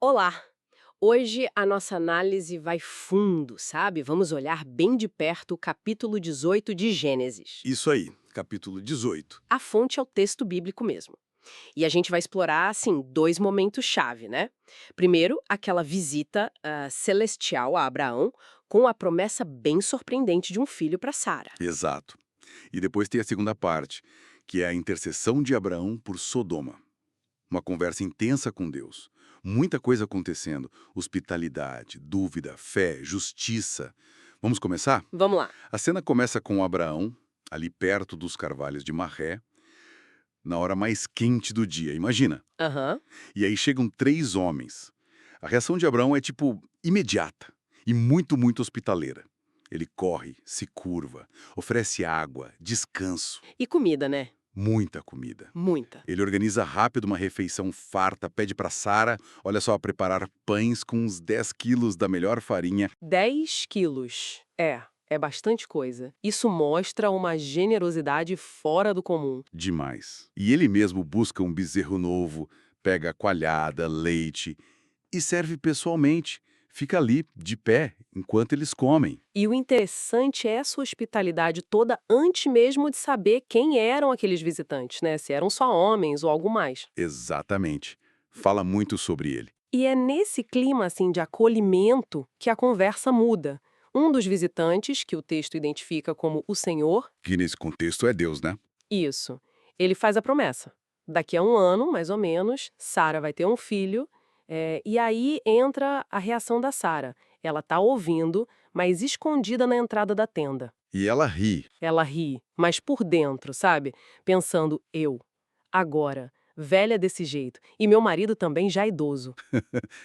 Olá! Hoje a nossa análise vai fundo, sabe? Vamos olhar bem de perto o capítulo 18 de Gênesis. Isso aí, capítulo 18. A fonte é o texto bíblico mesmo. E a gente vai explorar, assim, dois momentos-chave, né? Primeiro, aquela visita celestial a Abraão, com a promessa bem surpreendente de um filho para Sara. Exato. E depois tem a segunda parte, que é a intercessão de Abraão por Sodoma. Uma conversa intensa com Deus. Muita coisa acontecendo. Hospitalidade, dúvida, fé, justiça. Vamos começar? Vamos lá. A cena começa com Abraão, ali perto dos carvalhos de Marré, na hora mais quente do dia, imagina. Aham. E aí chegam três homens. A reação de Abraão é, tipo, imediata e muito hospitaleira. Ele corre, se curva, oferece água, descanso, E comida, né? muita comida. Muita. Ele organiza rápido uma refeição farta, pede para Sara, olha só, preparar pães com uns 10 quilos da melhor farinha. 10 quilos. É bastante coisa. Isso mostra uma generosidade fora do comum. Demais. E ele mesmo busca um bezerro novo, pega coalhada, leite e serve pessoalmente. Fica ali, de pé, enquanto eles comem. E o interessante é essa hospitalidade toda antes mesmo de saber quem eram aqueles visitantes, né? Se eram só homens ou algo mais. Exatamente. Fala muito sobre ele. E é nesse clima assim de acolhimento que a conversa muda. Um dos visitantes, que o texto identifica como o Senhor, Que nesse contexto é Deus, né? isso, ele faz a promessa. Daqui a um ano, mais ou menos, Sara vai ter um filho, e aí entra a reação da Sara. Ela tá ouvindo, mas escondida na entrada da tenda. E ela ri. Ela ri, mas por dentro, sabe? Pensando, agora, velha desse jeito, e meu marido também já idoso.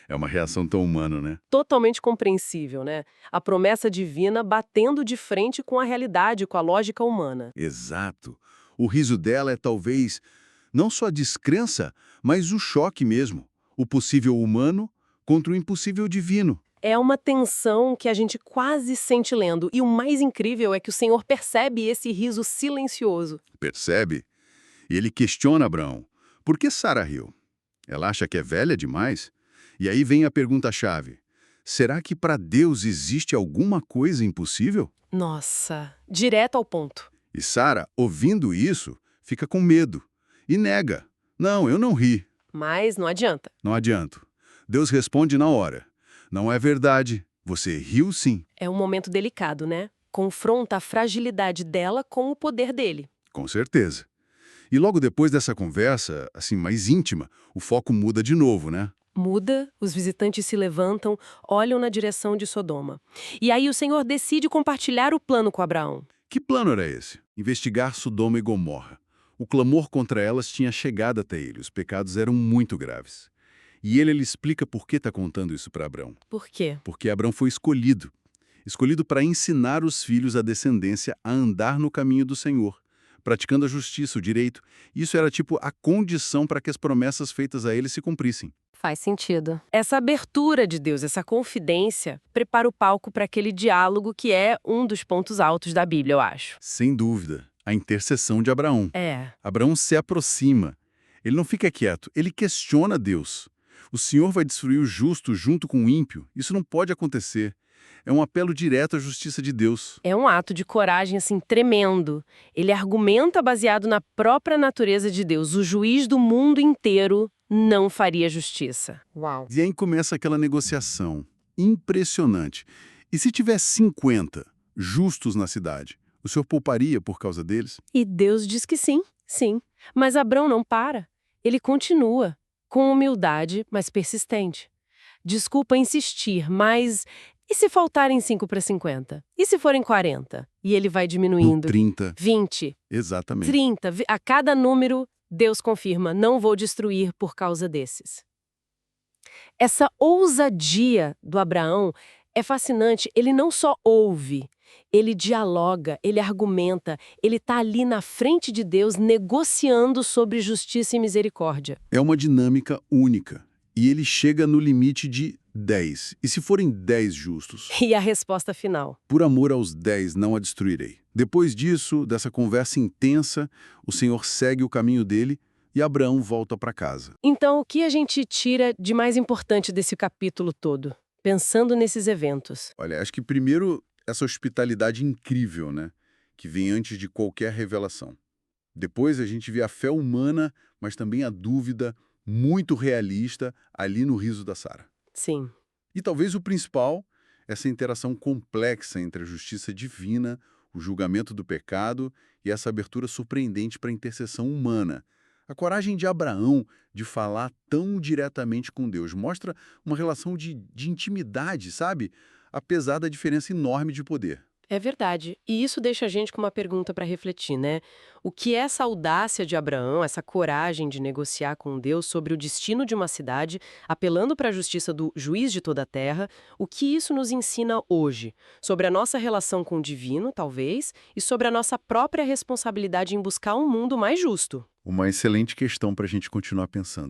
É uma reação tão humana, né? Totalmente compreensível, né? A promessa divina batendo de frente com a realidade, com a lógica humana. Exato. O riso dela é talvez não só a descrença, mas o choque mesmo. O possível humano contra o impossível divino. É uma tensão que a gente quase sente lendo, e o mais incrível é que o Senhor percebe esse riso silencioso. Percebe? E ele questiona Abraão. Por que Sara riu? Ela acha que é velha demais? E aí vem a pergunta-chave. Será que para Deus existe alguma coisa impossível? Nossa, direto ao ponto. E Sara, ouvindo isso, fica com medo e nega. Não, eu não ri. Mas não adianta. Não adianto. Deus responde na hora. Não é verdade. Você riu sim. É um momento delicado, né? Confronta a fragilidade dela com o poder dele. Com certeza. E logo depois dessa conversa, assim, mais íntima, o foco muda de novo, né? Muda, os visitantes se levantam, olham na direção de Sodoma. E aí o Senhor decide compartilhar o plano com Abraão. Que plano era esse? Investigar Sodoma e Gomorra. O clamor contra elas tinha chegado até ele, os pecados eram muito graves. E ele explica por que está contando isso para Abraão. Por quê? Porque Abraão foi escolhido. Escolhido para ensinar os filhos à descendência a andar no caminho do Senhor, praticando a justiça, o direito. Isso era tipo a condição para que as promessas feitas a ele se cumprissem. Faz sentido. Essa abertura de Deus, essa confidência, prepara o palco para aquele diálogo que é um dos pontos altos da Bíblia, eu acho. Sem dúvida, a intercessão de Abraão. É. Abraão se aproxima. Ele não fica quieto, ele questiona Deus. O Senhor vai destruir o justo junto com o ímpio. Isso não pode acontecer. É um apelo direto à justiça de Deus. É um ato de coragem, assim, tremendo. Ele argumenta baseado na própria natureza de Deus. O juiz do mundo inteiro não faria justiça. Uau. E aí começa aquela negociação. Impressionante. E se tiver 50 justos na cidade, o senhor pouparia por causa deles? E Deus diz que sim, sim. Mas Abrão não para. Ele continua, com humildade, mas persistente. Desculpa insistir, mas e se faltarem 5 para 50? E se forem 40? E ele vai No diminuindo. 30. 20, Exatamente. 30. A cada número, Deus confirma, não vou destruir por causa desses. Essa ousadia do Abraão é fascinante. Ele não só ouve, ele dialoga, ele argumenta, ele está ali na frente de Deus negociando sobre justiça e misericórdia. É uma dinâmica única. E ele chega no limite de 10. E se forem 10 justos? E a resposta final. Por amor aos 10 não a destruirei. Depois disso, dessa conversa intensa, o Senhor segue o caminho dele e Abraão volta para casa. Então, o que a gente tira de mais importante desse capítulo todo, pensando nesses eventos? Olha, acho que primeiro essa hospitalidade incrível, né? Que vem antes de qualquer revelação. Depois a gente vê a fé humana, mas também a dúvida muito realista ali no riso da Sara. Sim. E talvez o principal, essa interação complexa entre a justiça divina, o julgamento do pecado e essa abertura surpreendente para a intercessão humana. A coragem de Abraão de falar tão diretamente com Deus mostra uma relação de intimidade, sabe? Apesar da diferença enorme de poder. É verdade. E isso deixa a gente com uma pergunta para refletir, né? O que essa audácia de Abraão, essa coragem de negociar com Deus sobre o destino de uma cidade, apelando para a justiça do juiz de toda a terra, o que isso nos ensina hoje? Sobre a nossa relação com o divino, talvez, e sobre a nossa própria responsabilidade em buscar um mundo mais justo. Uma excelente questão para a gente continuar pensando.